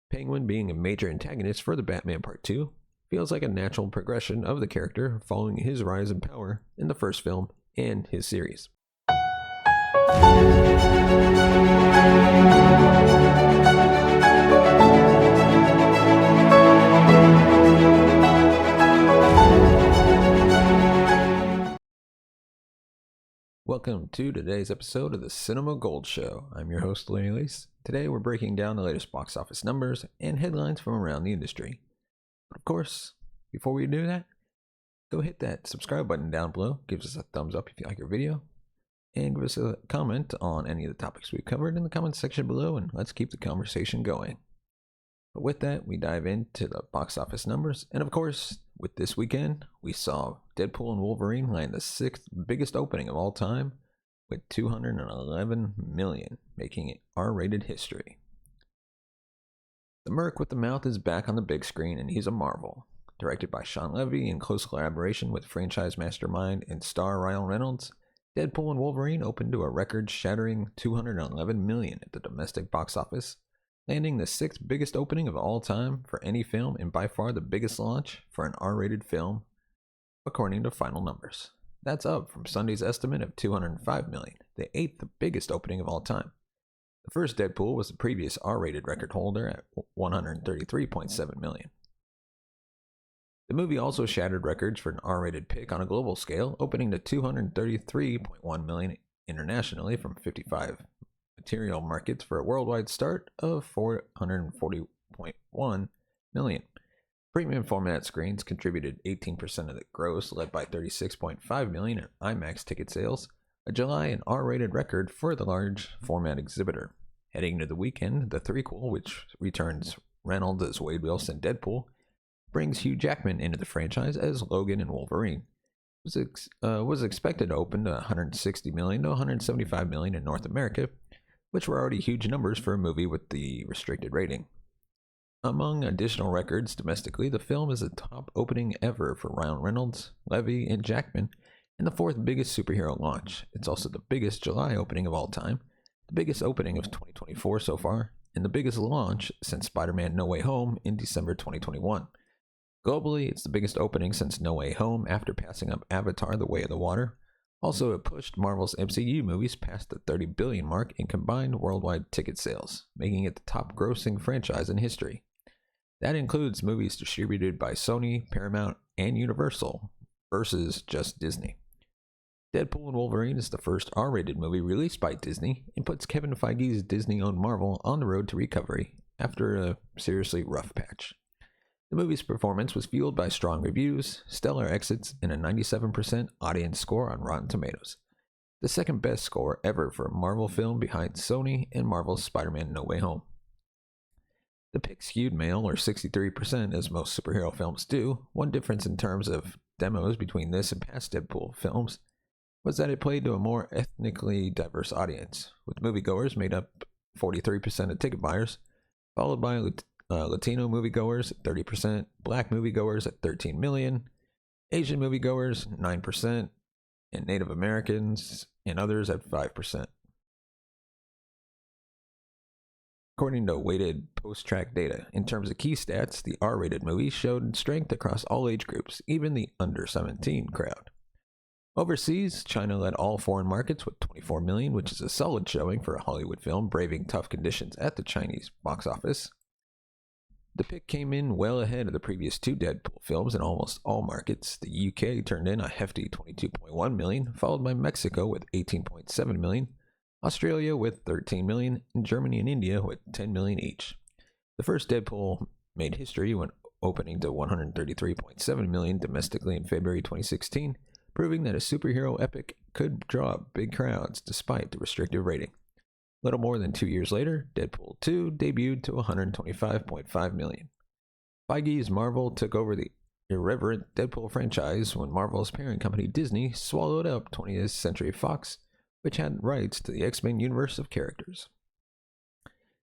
Penguin being a major antagonist for the Batman Part 2 feels like a natural progression of the character following his rise in power in the first film and his series. Welcome to today's episode of the Cinema Gold Show. I'm your host, Larry Lease. Today we're breaking down the latest box office numbers and headlines from around the industry. But of course, before we do that, go hit that subscribe button down below. Give us a thumbs up if you like our video. And give us a comment on any of the topics we've covered in the comment section below, and let's keep the conversation going. But with that, we dive into the box office numbers. And of course, with this weekend, we saw Deadpool and Wolverine land the sixth biggest opening of all time with $211 million, making it R-rated history. The Merc with the Mouth is back on the big screen, and he's a marvel. Directed by Sean Levy in close collaboration with franchise mastermind and star Ryan Reynolds, Deadpool and Wolverine opened to a record-shattering $211 million at the domestic box office, landing the sixth biggest opening of all time for any film and by far the biggest launch for an R-rated film, according to final numbers. That's up from Sunday's estimate of $205 million, the eighth biggest opening of all time. The first Deadpool was the previous R-rated record holder at $133.7 million. The movie also shattered records for an R-rated pick on a global scale, opening to $233.1 million internationally from 55 material markets for a worldwide start of $440.1 million. Premium format screens contributed 18% of the gross, led by $36.5 million in IMAX ticket sales, a July and R-rated record for the large format exhibitor. Heading into the weekend, the threequel, which returns Reynolds as Wade Wilson Deadpool, brings Hugh Jackman into the franchise as Logan and Wolverine. Was expected to open to $160 million to $175 million in North America, which were already huge numbers for a movie with the restricted rating. Among additional records domestically, the film is the top opening ever for Ryan Reynolds, Levy, and Jackman, and the fourth biggest superhero launch. It's also the biggest July opening of all time, the biggest opening of 2024 so far, and the biggest launch since Spider-Man No Way Home in December 2021. Globally, it's the biggest opening since No Way Home after passing up Avatar: The Way of the Water. Also, it pushed Marvel's MCU movies past the $30 billion mark in combined worldwide ticket sales, making it the top grossing franchise in history. That includes movies distributed by Sony, Paramount, and Universal, versus just Disney. Deadpool and Wolverine is the first R-rated movie released by Disney and puts Kevin Feige's Disney-owned Marvel on the road to recovery after a seriously rough patch. The movie's performance was fueled by strong reviews, stellar exits, and a 97% audience score on Rotten Tomatoes, the second best score ever for a Marvel film behind Sony and Marvel's Spider-Man No Way Home. The pick skewed male, or 63%, as most superhero films do. One difference in terms of demos between this and past Deadpool films was that it played to a more ethnically diverse audience, with moviegoers made up 43% of ticket buyers, followed by Latino moviegoers at 30%, Black moviegoers at 13 million, Asian moviegoers 9%, and Native Americans and others at 5%. According to weighted post-track data, in terms of key stats, the R-rated movie showed strength across all age groups, even the under-17 crowd. Overseas, China led all foreign markets with 24 million, which is a solid showing for a Hollywood film braving tough conditions at the Chinese box office. The pick came in well ahead of the previous two Deadpool films in almost all markets. The UK turned in a hefty 22.1 million, followed by Mexico with 18.7 million, Australia with 13 million, and Germany and India with 10 million each. The first Deadpool made history when opening to 133.7 million domestically in February 2016, proving that a superhero epic could draw big crowds despite the restrictive rating. Little more than 2 years later, Deadpool 2 debuted to 125.5 million. Feige's Marvel took over the irreverent Deadpool franchise when Marvel's parent company Disney swallowed up 20th Century Fox, which had rights to the X-Men universe of characters.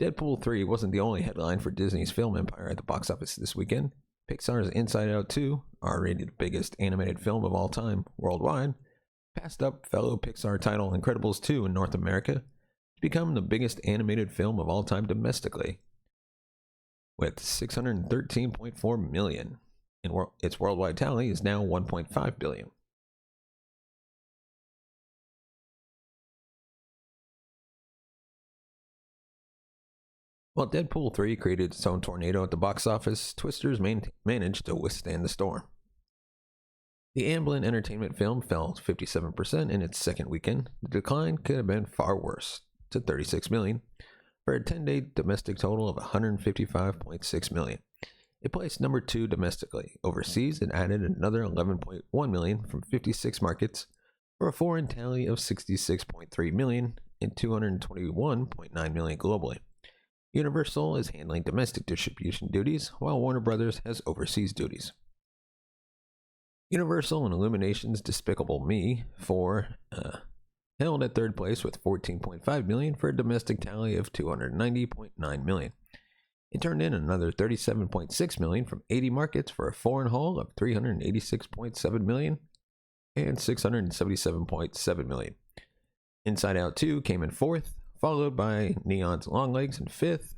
Deadpool 3 wasn't the only headline for Disney's film empire at the box office this weekend. Pixar's Inside Out 2, R-rated biggest animated film of all time worldwide, passed up fellow Pixar title Incredibles 2 in North America to become the biggest animated film of all time domestically. with 613.4 million. Its worldwide tally is now 1.5 billion. While Deadpool 3 created its own tornado at the box office, Twisters managed to withstand the storm. The Amblin Entertainment film fell 57% in its second weekend. The decline could have been far worse, to 36 million, for a 10-day domestic total of 155.6 million. It placed number 2 domestically. Overseas, it added another 11.1 million from 56 markets, for a foreign tally of 66.3 million and 221.9 million globally. Universal is handling domestic distribution duties, while Warner Brothers has overseas duties. Universal and Illumination's Despicable Me 4 held at third place with 14.5 million for a domestic tally of 290.9 million. It turned in another 37.6 million from 80 markets for a foreign haul of 386.7 million and 677.7 million. Inside Out 2 came in fourth, followed by Neon's Longlegs in fifth.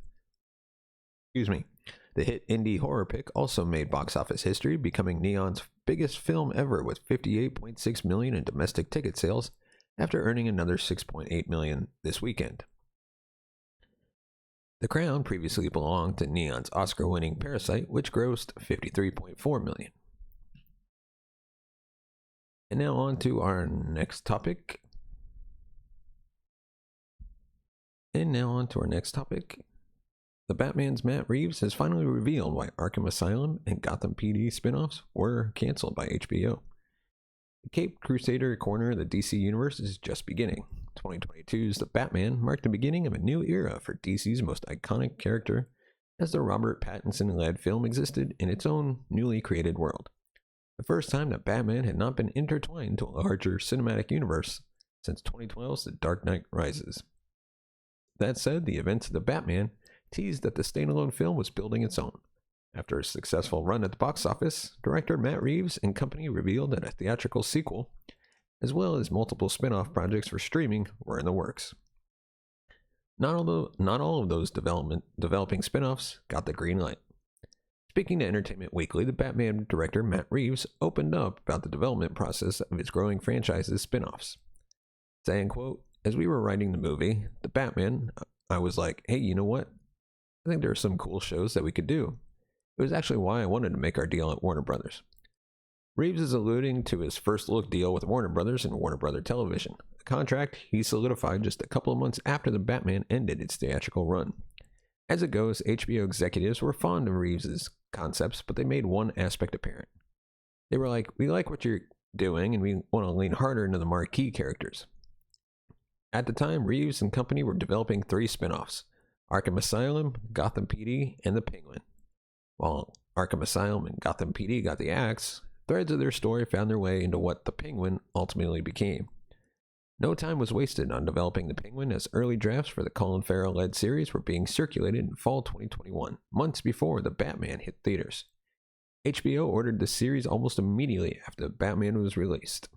The hit indie horror pick also made box office history, becoming Neon's biggest film ever with 58.6 million in domestic ticket sales after earning another 6.8 million this weekend. The Crown previously belonged to Neon's Oscar-winning Parasite, which grossed 53.4 million. And now on to our next topic. The Batman's Matt Reeves has finally revealed why Arkham Asylum and Gotham PD spin-offs were canceled by HBO. The Caped Crusader corner of the DC Universe is just beginning. 2022's The Batman marked the beginning of a new era for DC's most iconic character, as the Robert Pattinson-led film existed in its own newly created world. The first time that Batman had not been intertwined to a larger cinematic universe since 2012's The Dark Knight Rises. That said, the events of The Batman teased that the standalone film was building its own. After a successful run at the box office, director Matt Reeves and company revealed that a theatrical sequel, as well as multiple spin-off projects for streaming, were in the works. Not all of those developing spin-offs got the green light. Speaking to Entertainment Weekly, the Batman director Matt Reeves opened up about the development process of his growing franchise's spin-offs, saying, quote, "As we were writing the movie, The Batman, I was like, hey, you know what? I think there are some cool shows that we could do. It was actually why I wanted to make our deal at Warner Brothers." Reeves is alluding to his first look deal with Warner Brothers and Warner Brother Television, a contract he solidified just a couple of months after The Batman ended its theatrical run. As it goes, HBO executives were fond of Reeves' concepts, but they made one aspect apparent. They were like, "We like what you're doing, and we want to lean harder into the marquee characters." At the time, Reeves and company were developing 3 spin-offs: Arkham Asylum, Gotham PD, and The Penguin. While Arkham Asylum and Gotham PD got the axe, threads of their story found their way into what The Penguin ultimately became. No time was wasted on developing The Penguin, as early drafts for the Colin Farrell-led series were being circulated in fall 2021, months before The Batman hit theaters. HBO ordered the series almost immediately after Batman was released.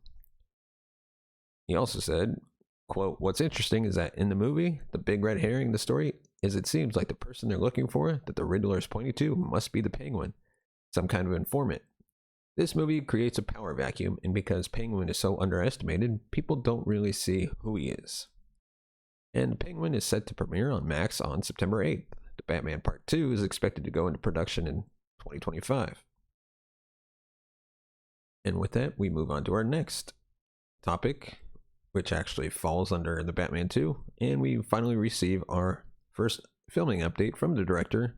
He also said, quote, "What's interesting is that in the movie, the big red herring in the story is it seems like the person they're looking for, that the Riddler is pointing to, must be the Penguin, some kind of informant. This movie creates a power vacuum, and because Penguin is so underestimated, people don't really see who he is." And The Penguin is set to premiere on Max on September 8th. The Batman Part 2 is expected to go into production in 2025. And with that, we move on to our next topic, which actually falls under The Batman 2, and we finally receive our first filming update from the director,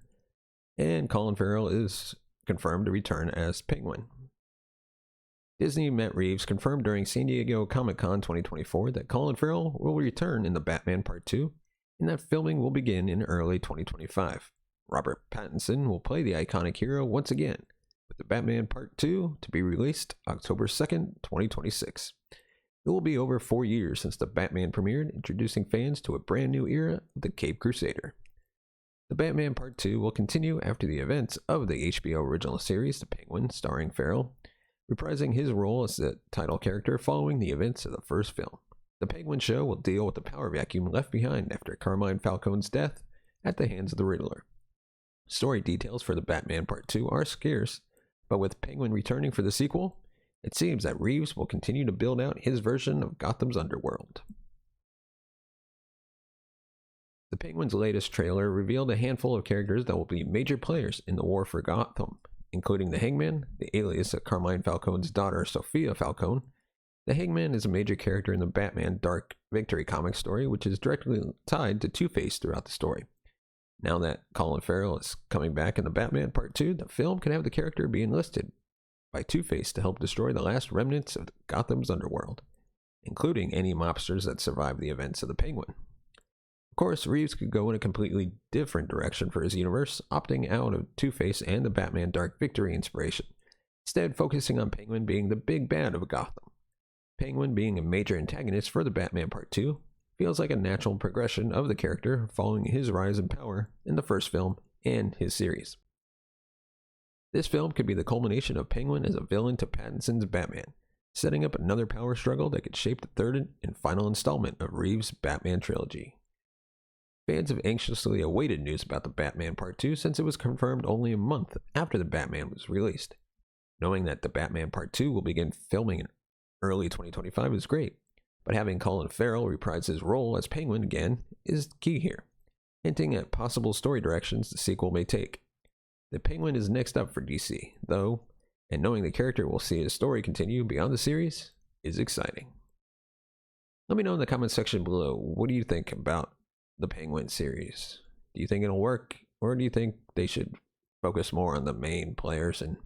and Colin Farrell is confirmed to return as Penguin. Disney Matt Reeves confirmed during San Diego Comic-Con 2024 that Colin Farrell will return in The Batman Part 2, and that filming will begin in early 2025. Robert Pattinson will play the iconic hero once again, with The Batman Part 2 to be released October 2nd, 2026. It will be over 4 years since The Batman premiered, introducing fans to a brand new era of the Caped Crusader. The Batman Part 2 will continue after the events of the HBO original series, The Penguin, starring Farrell, reprising his role as the title character following the events of the first film. The Penguin show will deal with the power vacuum left behind after Carmine Falcone's death at the hands of the Riddler. Story details for the Batman Part 2 are scarce, but with Penguin returning for the sequel, it seems that Reeves will continue to build out his version of Gotham's underworld. The Penguin's latest trailer revealed a handful of characters that will be major players in the war for Gotham, including the Hangman, the alias of Carmine Falcone's daughter Sophia Falcone. The Hangman is a major character in the Batman Dark Victory comic story, which is directly tied to Two-Face throughout the story. Now that Colin Farrell is coming back in the Batman Part 2, the film can have the character be enlisted by Two-Face to help destroy the last remnants of Gotham's underworld, including any mobsters that survived the events of the Penguin. Of course, Reeves could go in a completely different direction for his universe, opting out of Two-Face and the Batman Dark Victory inspiration, instead focusing on Penguin being the big bad of Gotham. Penguin being a major antagonist for the Batman Part 2 feels like a natural progression of the character following his rise in power in the first film and his series. This film could be the culmination of Penguin as a villain to Pattinson's Batman, setting up another power struggle that could shape the third and final installment of Reeves' Batman trilogy. Fans have anxiously awaited news about the Batman Part 2 since it was confirmed only a month after the Batman was released. Knowing that the Batman Part 2 will begin filming in early 2025 is great, but having Colin Farrell reprise his role as Penguin again is key here, hinting at possible story directions the sequel may take. The Penguin is next up for DC, though, and knowing the character will see his story continue beyond the series is exciting. Let me know in the comments section below, what do you think about the Penguin series? Do you think it'll work, or do you think they should focus more on the main players and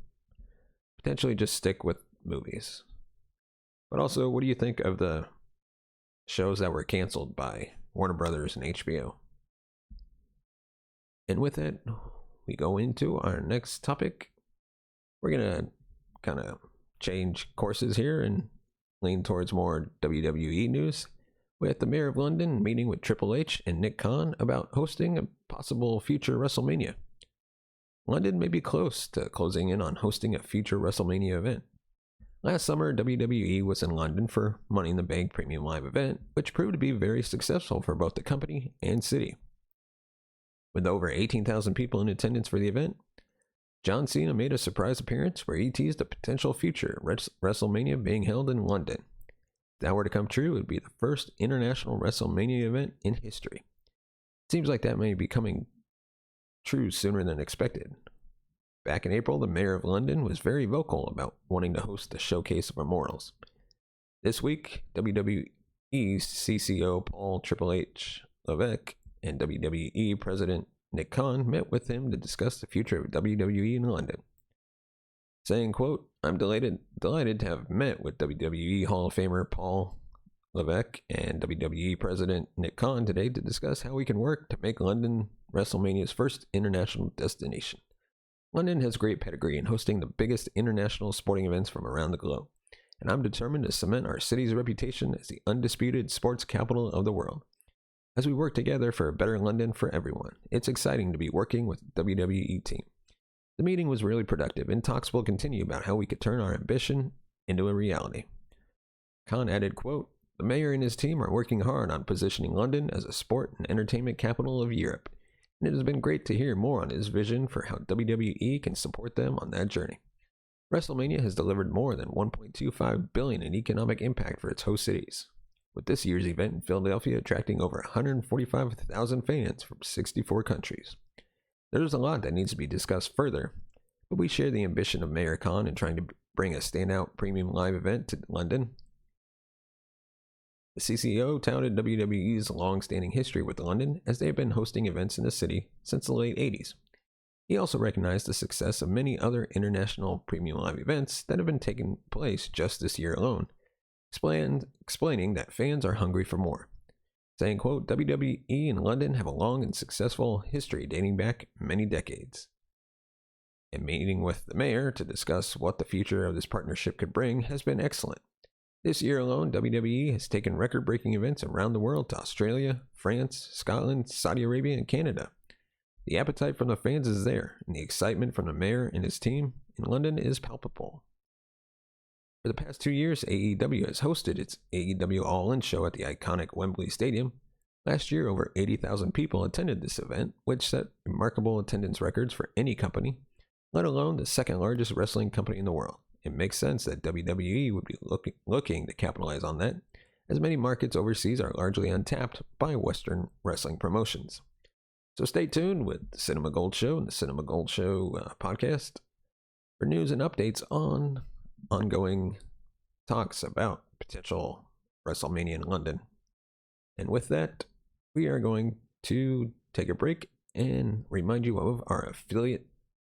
potentially just stick with movies? But also, what do you think of the shows that were canceled by Warner Brothers and HBO? And with it, we go into our next topic. We're gonna kind of change courses here and lean towards more WWE news, with the Mayor of London meeting with Triple H and Nick Khan about hosting a possible future WrestleMania. London may be close to closing in on hosting a future WrestleMania event. Last summer, WWE was in London for Money in the Bank Premium Live event, which proved to be very successful for both the company and city. With over 18,000 people in attendance for the event, John Cena made a surprise appearance where he teased a potential future WrestleMania being held in London. If that were to come true, it would be the first international WrestleMania event in history. It seems like that may be coming true sooner than expected. Back in April, the Mayor of London was very vocal about wanting to host the Showcase of Immortals. This week, WWE CCO Paul Triple H Levesque and WWE President Nick Khan met with him to discuss the future of WWE in London, saying, quote, "I'm delighted to have met with WWE Hall of Famer Paul Levesque and WWE President Nick Khan today to discuss how we can work to make London WrestleMania's first international destination. London has great pedigree in hosting the biggest international sporting events from around the globe, and I'm determined to cement our city's reputation as the undisputed sports capital of the world. As we work together for a better London for everyone, it's exciting to be working with the WWE team." The meeting was really productive, and talks will continue about how we could turn our ambition into a reality. Khan added, quote, "The mayor and his team are working hard on positioning London as a sport and entertainment capital of Europe, and it has been great to hear more on his vision for how WWE can support them on that journey. WrestleMania has delivered more than $1.25 billion in economic impact for its host cities, with this year's event in Philadelphia attracting over 145,000 fans from 64 countries. There's a lot that needs to be discussed further, but we share the ambition of Mayor Khan in trying to bring a standout premium live event to London." The CCO touted WWE's long-standing history with London, as they have been hosting events in the city since the late 80s. He also recognized the success of many other international premium live events that have been taking place just this year alone, explaining that fans are hungry for more, saying, quote, "WWE and London have a long and successful history dating back many decades." And meeting with the mayor to discuss what the future of this partnership could bring has been excellent. This year alone, WWE has taken record-breaking events around the world to Australia, France, Scotland, Saudi Arabia, and Canada. The appetite from the fans is there, and the excitement from the mayor and his team in London is palpable. For the past 2 years, AEW has hosted its AEW All-In show at the iconic Wembley Stadium, Last year, over 80,000 people attended this event, which set remarkable attendance records for any company, let alone the second largest wrestling company in the world. It makes sense that WWE would be looking to capitalize on that, as many markets overseas are largely untapped by Western wrestling promotions. So stay tuned with the Cinema Gold Show and the Cinema Gold Show podcast for news and updates on ongoing talks about potential WrestleMania in London. And with that, we are going to take a break and remind you of our affiliate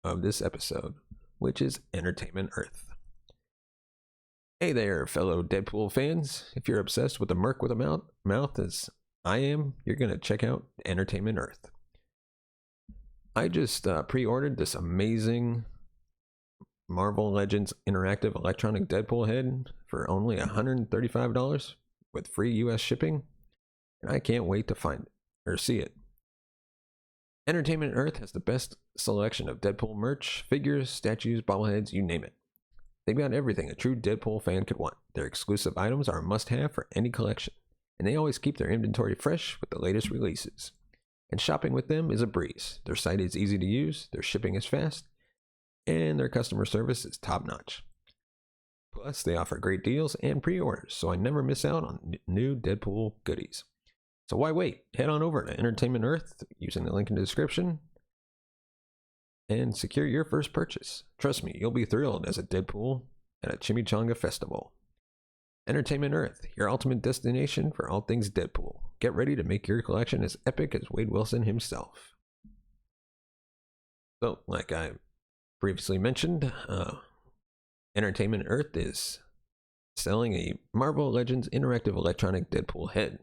of this episode, which is Entertainment Earth. Hey there, fellow Deadpool fans. If you're obsessed with a merc with a mouth as I am, you're going to check out Entertainment Earth. I just pre-ordered this amazing Marvel Legends interactive electronic Deadpool head for only $135 with free US shipping, and I can't wait to find it or see it. Entertainment Earth has the best selection of Deadpool merch, figures, statues, bobbleheads, you name it. They've got everything a true Deadpool fan could want. Their exclusive items are a must-have for any collection, and they always keep their inventory fresh with the latest releases. And shopping with them is a breeze. Their site is easy to use, their shipping is fast, and their customer service is top-notch. Plus, they offer great deals and pre-orders, so I never miss out on new Deadpool goodies. So why wait? Head on over to Entertainment Earth using the link in the description and secure your first purchase. Trust me, you'll be thrilled as a Deadpool at a Chimichanga festival. Entertainment Earth, your ultimate destination for all things Deadpool. Get ready to make your collection as epic as Wade Wilson himself. So, like I previously mentioned, Entertainment Earth is selling a Marvel Legends interactive electronic Deadpool head.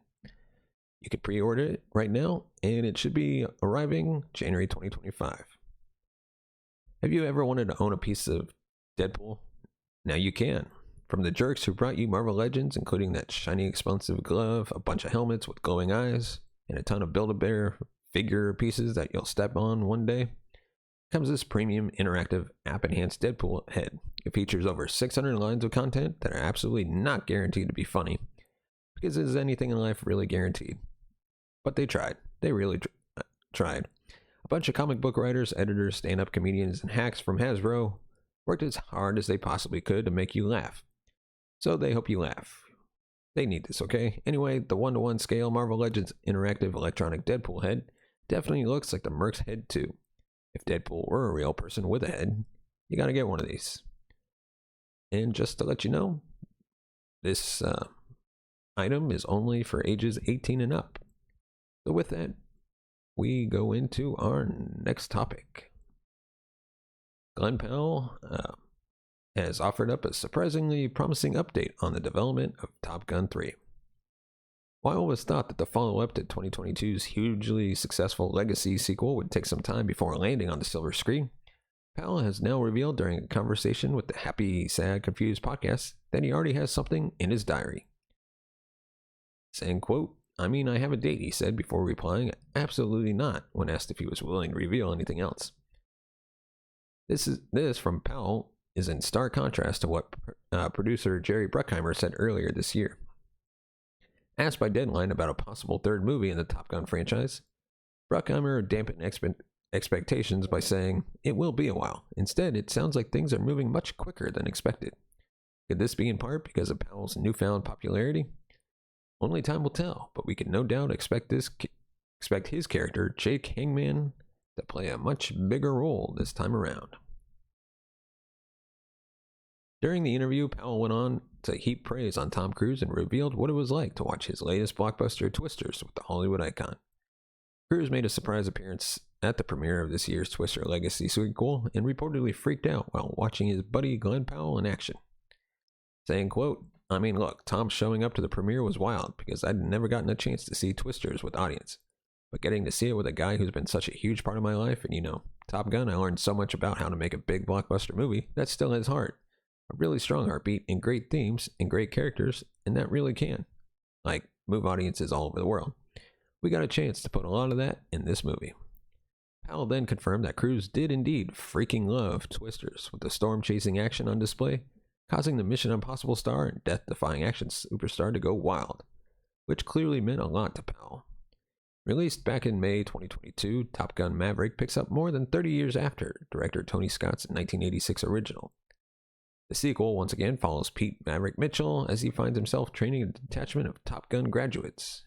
You can pre-order it right now, and it should be arriving January 2025. Have you ever wanted to own a piece of Deadpool? Now you can. From the jerks who brought you Marvel Legends, including that shiny explosive glove, a bunch of helmets with glowing eyes, and a ton of Build-A-Bear figure pieces that you'll step on one day, comes this premium interactive app-enhanced Deadpool head. It features over 600 lines of content that are absolutely not guaranteed to be funny, because is anything in life really guaranteed? But they tried. They really tried. A bunch of comic book writers, editors, stand-up comedians, and hacks from Hasbro worked as hard as they possibly could to make you laugh. So they hope you laugh. They need this, okay? Anyway, the 1-to-1 scale Marvel Legends interactive electronic Deadpool head definitely looks like the Merc's head too. If Deadpool were a real person with a head, you gotta get one of these. And just to let you know, this item is only for ages 18 and up. So with that, we go into our next topic. Glenn Powell has offered up a surprisingly promising update on the development of Top Gun 3. While it was thought that the follow-up to 2022's hugely successful Legacy sequel would take some time before landing on the silver screen, Powell has now revealed during a conversation with the Happy, Sad, Confused podcast that he already has something in his diary. Saying, quote, I mean, I have a date, he said before replying, absolutely not, when asked if he was willing to reveal anything else. This from Powell is in stark contrast to what producer Jerry Bruckheimer said earlier this year. Asked by Deadline about a possible third movie in the Top Gun franchise, Bruckheimer dampened expectations by saying, it will be a while. Instead, it sounds like things are moving much quicker than expected. Could this be in part because of Powell's newfound popularity? Only time will tell, but we can no doubt expect his character, Jake Hangman, to play a much bigger role this time around. During the interview, Powell went on to heap praise on Tom Cruise and revealed what it was like to watch his latest blockbuster, Twisters, with the Hollywood icon. Cruise made a surprise appearance at the premiere of this year's Twister Legacy sequel and reportedly freaked out while watching his buddy Glenn Powell in action. Saying, quote, I mean, look, Tom showing up to the premiere was wild because I'd never gotten a chance to see Twisters with audience. But getting to see it with a guy who's been such a huge part of my life, and Top Gun, I learned so much about how to make a big blockbuster movie that still has heart. A really strong heartbeat and great themes and great characters, and that really can, move audiences all over the world. We got a chance to put a lot of that in this movie. Powell then confirmed that Cruise did indeed freaking love Twisters, with the storm-chasing action on display, causing the Mission Impossible star and death-defying action superstar to go wild, which clearly meant a lot to Powell. Released back in May 2022, Top Gun Maverick picks up more than 30 years after director Tony Scott's 1986 original. The sequel once again follows Pete Maverick Mitchell as he finds himself training a detachment of Top Gun graduates,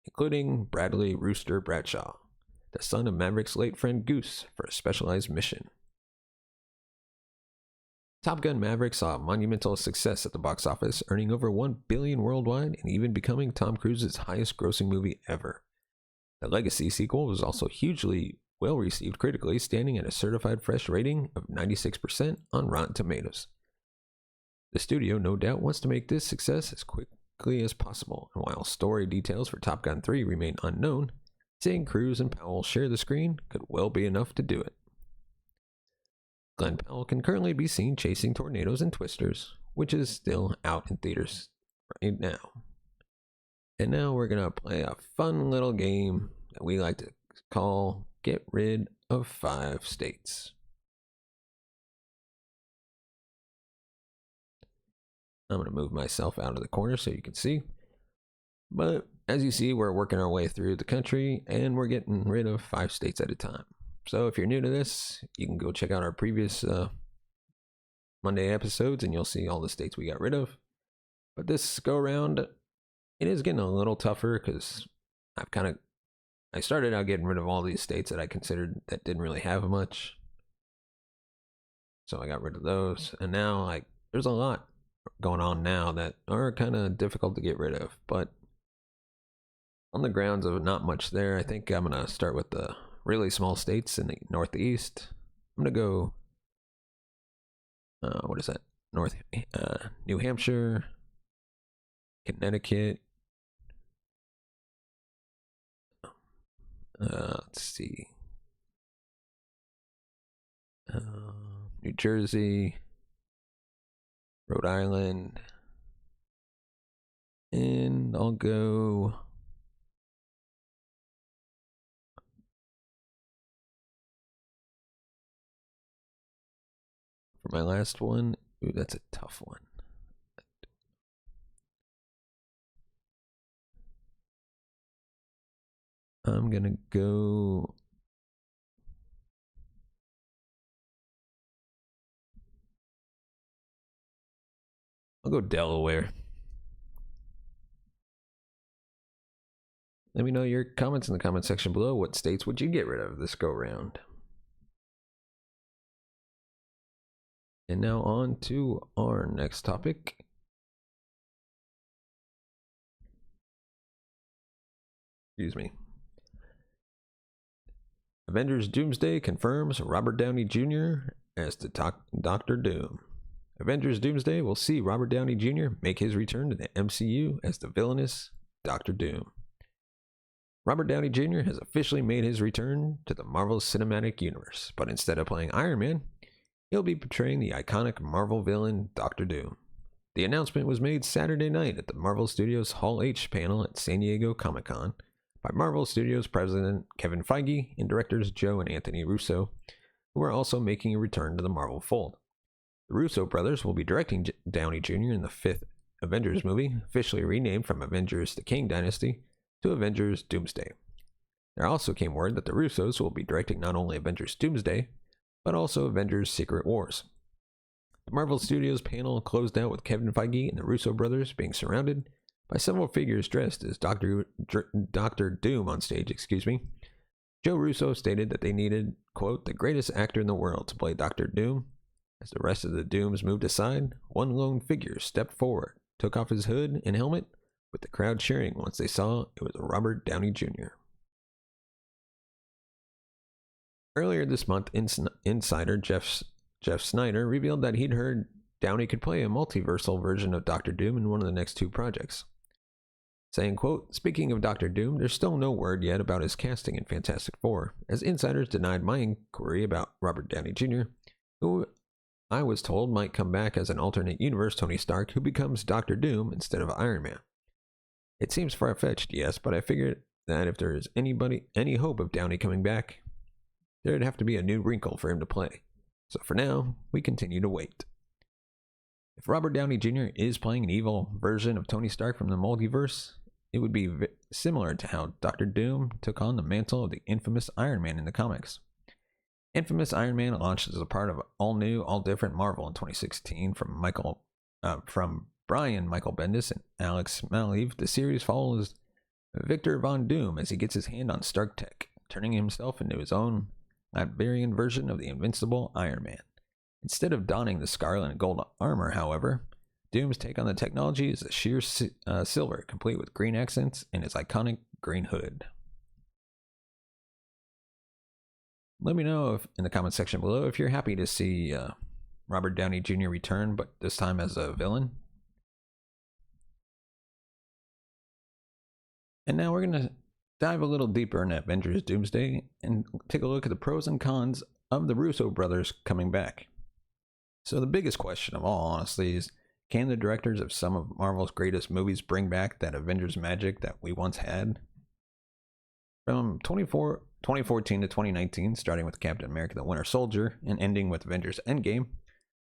including Bradley Rooster Bradshaw, the son of Maverick's late friend Goose, for a specialized mission. Top Gun Maverick saw monumental success at the box office, earning over $1 billion worldwide and even becoming Tom Cruise's highest-grossing movie ever. The Legacy sequel was also hugely well received critically, standing at a certified fresh rating of 96% on Rotten Tomatoes. The studio no doubt wants to make this success as quickly as possible, and while story details for Top Gun 3 remain unknown, seeing Cruise and Powell share the screen could well be enough to do it. Glenn Powell can currently be seen chasing tornadoes and twisters, which is still out in theaters right now. And now we're going to play a fun little game that we like to call Get Rid of 5 States. I'm going to move myself out of the corner so you can see. But as you see, we're working our way through the country and we're getting rid of 5 states at a time. So if you're new to this, you can go check out our previous Monday episodes and you'll see all the states we got rid of. But this go around, it is getting a little tougher because I started out getting rid of all these states that I considered that didn't really have much. So I got rid of those. And now there's a lot going on now that are kind of difficult to get rid of. But on the grounds of not much there, I think I'm going to start with the really small states in the Northeast. I'm going to go, what is that? New Hampshire, Connecticut. Let's see. New Jersey, Rhode Island, and I'll go for my last one. Ooh, that's a tough one. I'm gonna go I'll go Delaware. Let me know your comments in the comment section below. What states would you get rid of this go round? And now on to our next topic. Excuse me. Avengers Doomsday confirms Robert Downey Jr. as the Doctor Doom. Avengers Doomsday will see Robert Downey Jr. make his return to the MCU as the villainous Doctor Doom. Robert Downey Jr. has officially made his return to the Marvel Cinematic Universe, but instead of playing Iron Man, he'll be portraying the iconic Marvel villain Doctor Doom. The announcement was made Saturday night at the Marvel Studios Hall H panel at San Diego Comic-Con by Marvel Studios president Kevin Feige and directors Joe and Anthony Russo, who are also making a return to the Marvel fold. The Russo brothers will be directing Downey Jr. in the 5th Avengers movie, officially renamed from Avengers: The Kang Dynasty to Avengers Doomsday. There also came word that the Russos will be directing not only Avengers Doomsday, but also Avengers Secret Wars. The Marvel Studios panel closed out with Kevin Feige and the Russo brothers being surrounded by several figures dressed as Doctor Doom on stage. Joe Russo stated that they needed, quote, the greatest actor in the world to play Doctor Doom. As the rest of the Dooms moved aside, one lone figure stepped forward, took off his hood and helmet, with the crowd cheering once they saw it was Robert Downey Jr. Earlier this month, insider Jeff Snyder revealed that he'd heard Downey could play a multiversal version of Doctor Doom in one of the next 2 projects. Saying, quote, speaking of Doctor Doom, there's still no word yet about his casting in Fantastic Four, as insiders denied my inquiry about Robert Downey Jr., who I was told might come back as an alternate universe Tony Stark who becomes Doctor Doom instead of Iron Man. It seems far-fetched, yes, but I figured that if there is any hope of Downey coming back, there'd have to be a new wrinkle for him to play. So for now, we continue to wait. If Robert Downey Jr. is playing an evil version of Tony Stark from the multiverse, it would be similar to how Doctor Doom took on the mantle of the infamous Iron Man in the comics. Infamous Iron Man launched as a part of All New, All Different Marvel in 2016 from Brian Michael Bendis and Alex Maleev. The series follows Victor Von Doom as he gets his hand on Stark Tech, turning himself into his own Latvian version of the invincible Iron Man. Instead of donning the scarlet and gold armor, however, Doom's take on the technology is a sheer silver, complete with green accents and his iconic green hood. Let me know in the comment section below if you're happy to see Robert Downey Jr. return, but this time as a villain. And now we're going to dive a little deeper in Avengers Doomsday and take a look at the pros and cons of the Russo brothers coming back. So the biggest question of all, honestly, is can the directors of some of Marvel's greatest movies bring back that Avengers magic that we once had? From 2014 to 2019, starting with Captain America the Winter Soldier and ending with Avengers Endgame,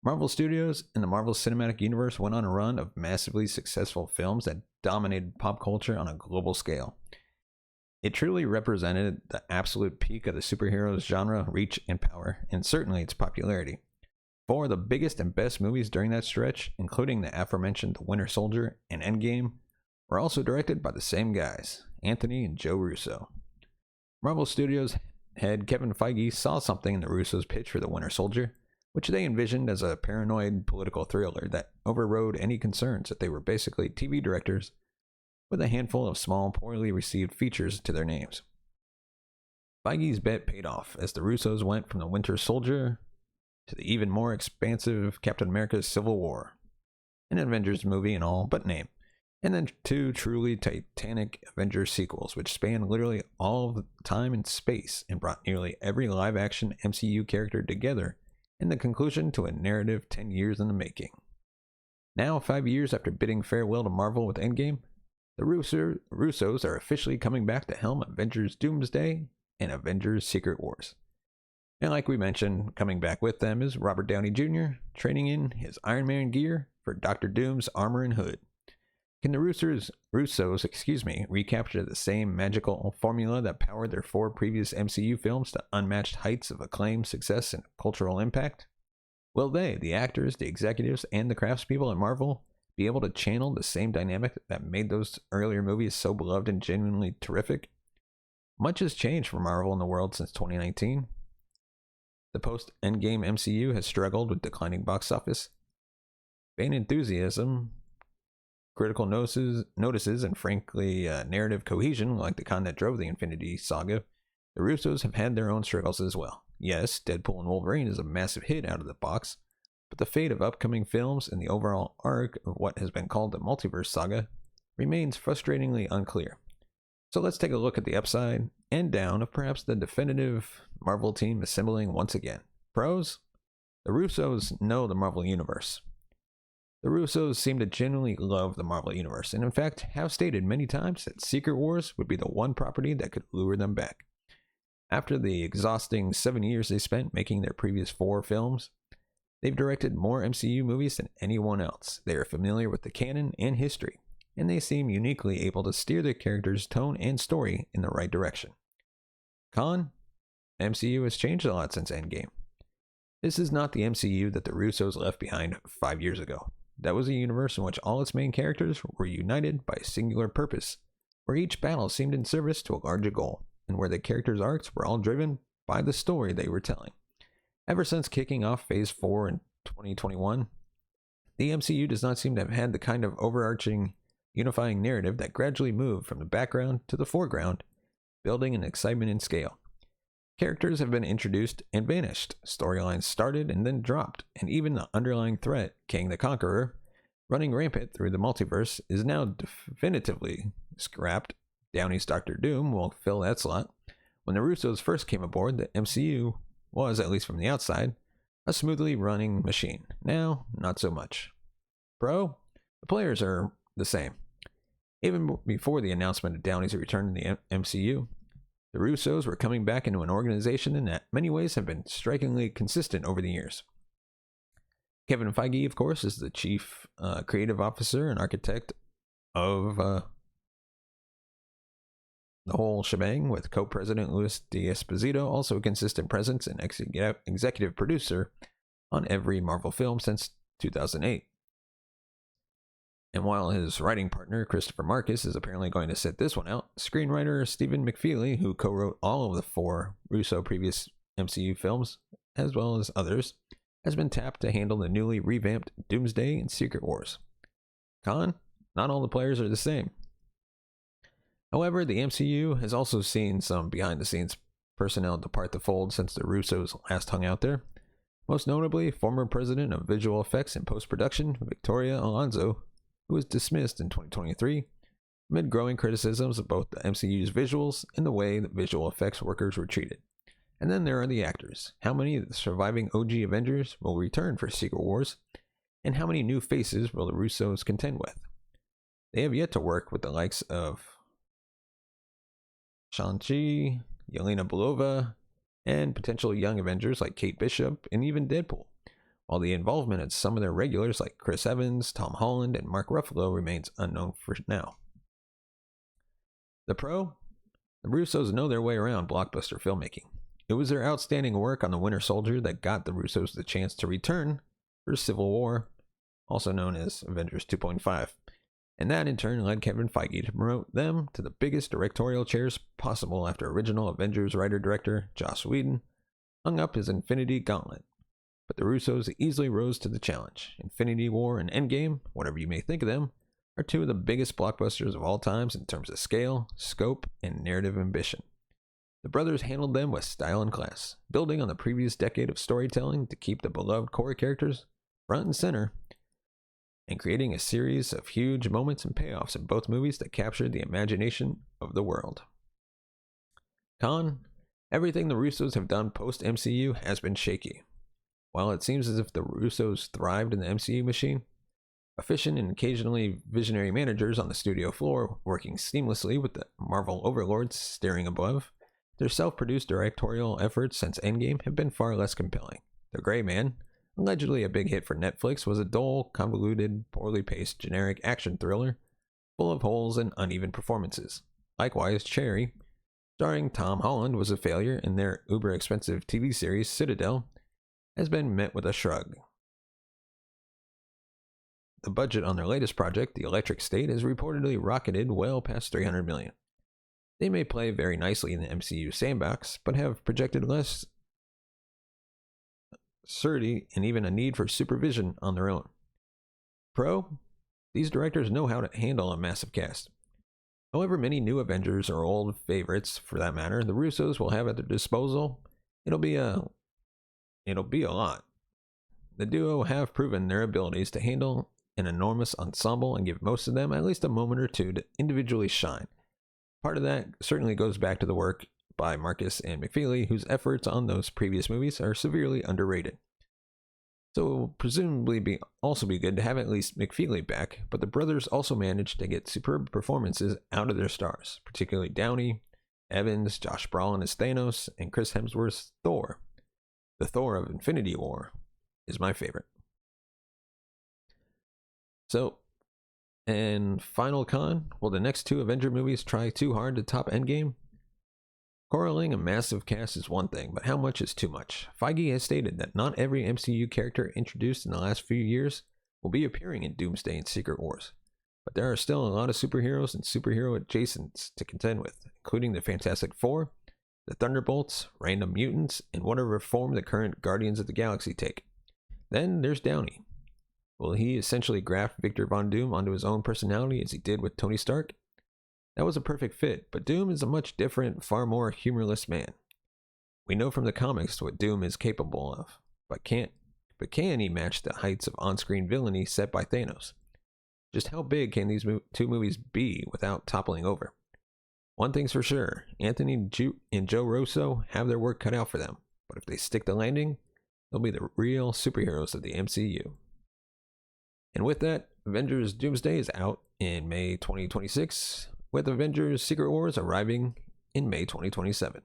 Marvel Studios and the Marvel Cinematic Universe went on a run of massively successful films that dominated pop culture on a global scale. It truly represented the absolute peak of the superheroes genre, reach, and power, and certainly its popularity. Four of the biggest and best movies during that stretch, including the aforementioned The Winter Soldier and Endgame, were also directed by the same guys, Anthony and Joe Russo. Marvel Studios head Kevin Feige saw something in the Russos' pitch for The Winter Soldier, which they envisioned as a paranoid political thriller that overrode any concerns that they were basically TV directors with a handful of small, poorly received features to their names. Feige's bet paid off as the Russos went from The Winter Soldier to the even more expansive Captain America's Civil War, an Avengers movie in all but name, and then two truly titanic Avengers sequels, which spanned literally all of time and space and brought nearly every live-action MCU character together in the conclusion to a narrative 10 years in the making. Now, 5 years after bidding farewell to Marvel with Endgame, the Russos are officially coming back to helm Avengers Doomsday and Avengers Secret Wars. And like we mentioned, coming back with them is Robert Downey Jr., trading in his Iron Man gear for Dr. Doom's armor and hood. Can the Russos, recapture the same magical formula that powered their four previous MCU films to unmatched heights of acclaim, success, and cultural impact? Will they, the actors, the executives, and the craftspeople at Marvel, be able to channel the same dynamic that made those earlier movies so beloved and genuinely terrific? Much has changed for Marvel in the world since 2019. The post-Endgame MCU has struggled with declining box office, fan enthusiasm, critical notices, and frankly, narrative cohesion, like the con that drove the Infinity Saga. The Russos have had their own struggles as well. Yes, Deadpool and Wolverine is a massive hit out of the box, but the fate of upcoming films and the overall arc of what has been called the multiverse saga remains frustratingly unclear. So let's take a look at the upside and down of perhaps the definitive Marvel team assembling once again. Pros? The Russos know the Marvel Universe. The Russos seem to genuinely love the Marvel Universe, and in fact have stated many times that Secret Wars would be the one property that could lure them back. After the exhausting 7 years they spent making their previous 4 films, they've directed more MCU movies than anyone else. They are familiar with the canon and history, and they seem uniquely able to steer their characters' tone and story in the right direction. Con? MCU has changed a lot since Endgame. This is not the MCU that the Russos left behind 5 years ago. That was a universe in which all its main characters were united by a singular purpose, where each battle seemed in service to a larger goal, and where the characters' arcs were all driven by the story they were telling. Ever since kicking off Phase 4 in 2021, the MCU does not seem to have had the kind of overarching, unifying narrative that gradually moved from the background to the foreground, building an excitement in scale. Characters have been introduced and vanished, storylines started and then dropped, and even the underlying threat, King the Conqueror, running rampant through the multiverse, is now definitively scrapped. Downey's Doctor Doom will fill that slot. When the Russos first came aboard, the MCU was, at least from the outside, a smoothly running machine. Now, not so much. Pro? The players are the same. Even before the announcement of Downey's return in the MCU, the Russos were coming back into an organization in that many ways have been strikingly consistent over the years. Kevin Feige, of course, is the chief creative officer and architect of the whole shebang, with co-president Luis D'Esposito also a consistent presence and executive producer on every Marvel film since 2008. And while his writing partner, Christopher Marcus, is apparently going to sit this one out, screenwriter Stephen McFeely, who co-wrote all of the 4 Russo previous MCU films, as well as others, has been tapped to handle the newly revamped Doomsday and Secret Wars. Con? Not all the players are the same. However, the MCU has also seen some behind-the-scenes personnel depart the fold since the Russos last hung out there. Most notably, former president of visual effects and post-production, Victoria Alonso, who was dismissed in 2023 amid growing criticisms of both the MCU's visuals and the way that visual effects workers were treated. And then there are the actors. How many of the surviving OG Avengers will return for Secret Wars? And how many new faces will the Russos contend with? They have yet to work with the likes of Shang-Chi, Yelena Belova, and potential young Avengers like Kate Bishop and even Deadpool, while the involvement of some of their regulars like Chris Evans, Tom Holland, and Mark Ruffalo remains unknown for now. The pro? The Russos know their way around blockbuster filmmaking. It was their outstanding work on The Winter Soldier that got the Russos the chance to return for Civil War, also known as Avengers 2.5. And that in turn led Kevin Feige to promote them to the biggest directorial chairs possible after original Avengers writer-director Joss Whedon hung up his Infinity Gauntlet. But the Russos easily rose to the challenge. Infinity War and Endgame, whatever you may think of them, are 2 of the biggest blockbusters of all times in terms of scale, scope, and narrative ambition. The brothers handled them with style and class, building on the previous decade of storytelling to keep the beloved core characters front and center, and creating a series of huge moments and payoffs in both movies that captured the imagination of the world. Con? Everything the Russos have done post-MCU has been shaky. While it seems as if the Russos thrived in the MCU machine, efficient and occasionally visionary managers on the studio floor working seamlessly with the Marvel overlords steering above, their self-produced directorial efforts since Endgame have been far less compelling. The Gray Man, allegedly a big hit for Netflix, was a dull, convoluted, poorly paced, generic action thriller full of holes and uneven performances. Likewise, Cherry, starring Tom Holland, was a failure, and their uber-expensive TV series, Citadel, has been met with a shrug. The budget on their latest project, The Electric State, has reportedly rocketed well past $300 million. They may play very nicely in the MCU sandbox, but have projected less absurdity and even a need for supervision on their own. Pro? These directors know how to handle a massive cast. However many new Avengers or old favorites, for that matter, the Russos will have at their disposal, it'll be a lot. The duo have proven their abilities to handle an enormous ensemble and give most of them at least a moment or two to individually shine. Part of that certainly goes back to the work by Marcus and McFeely, whose efforts on those previous movies are severely underrated. So it will presumably also be good to have at least McFeely back, but the brothers also managed to get superb performances out of their stars, particularly Downey, Evans, Josh Brolin as Thanos, and Chris Hemsworth's Thor. The Thor of Infinity War is my favorite. So, and final con, will the next 2 Avenger movies try too hard to top Endgame? Corralling a massive cast is one thing, but how much is too much? Feige has stated that not every MCU character introduced in the last few years will be appearing in Doomsday and Secret Wars, but there are still a lot of superheroes and superhero adjacents to contend with, including the Fantastic Four, the Thunderbolts, random mutants, and whatever form the current Guardians of the Galaxy take. Then there's Downey. Will he essentially graft Victor Von Doom onto his own personality as he did with Tony Stark? That was a perfect fit, but Doom is a much different, far more humorless man. We know from the comics what Doom is capable of, but can he match the heights of on-screen villainy set by Thanos? Just how big can these 2 movies be without toppling over? One thing's for sure, Anthony and Joe Russo have their work cut out for them, but if they stick the landing, they'll be the real superheroes of the MCU. And with that, Avengers Doomsday is out in May 2026, with Avengers Secret Wars arriving in May 2027.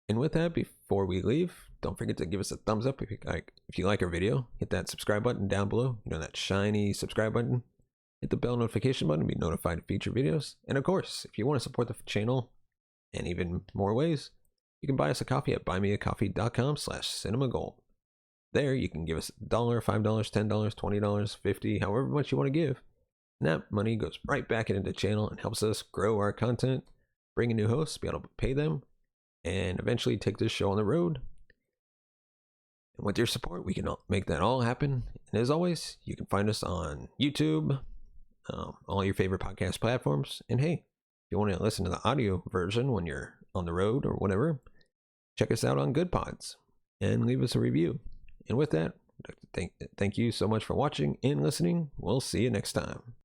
And with that, before we leave, don't forget to give us a thumbs up if you like our video. Hit that subscribe button down below, that shiny subscribe button. Hit the bell notification button to be notified of future videos. And of course, if you want to support the channel and even more ways, you can buy us a coffee at buymeacoffee.com/cinemagold. There, you can give us $1, $5, $10, $20, $50, however much you want to give. And that money goes right back into the channel and helps us grow our content, bring in new hosts, be able to pay them, and eventually take this show on the road. And with your support, we can make that all happen. And as always, you can find us on YouTube, all your favorite podcast platforms. And hey, if you want to listen to the audio version when you're on the road or whatever, check us out on Good Pods and leave us a review. And with that, I'd like to thank you so much for watching and listening. We'll see you next time.